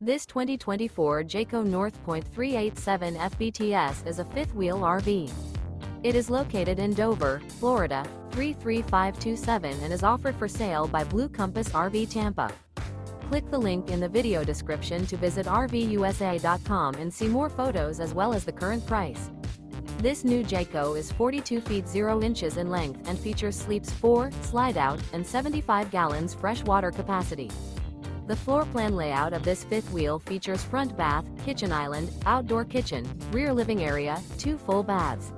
This 2024 Jayco North Point 387 FBTS is a fifth-wheel RV. It is located in Dover, Florida, 33527 and is offered for sale by Blue Compass RV Tampa. Click the link in the video description to visit RVUSA.com and see more photos as well as the current price. This new Jayco is 42 feet 0 inches in length and features sleeps 4, slide-out, and 75 gallons fresh water capacity. The floor plan layout of this fifth wheel features front bath, kitchen island, outdoor kitchen, rear living area, 2 full baths.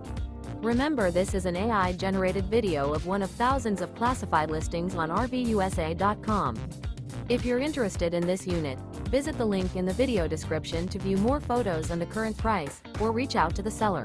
Remember, this is an AI-generated video of one of thousands of classified listings on RVUSA.com. If you're interested in this unit, visit the link in the video description to view more photos and the current price, or reach out to the seller.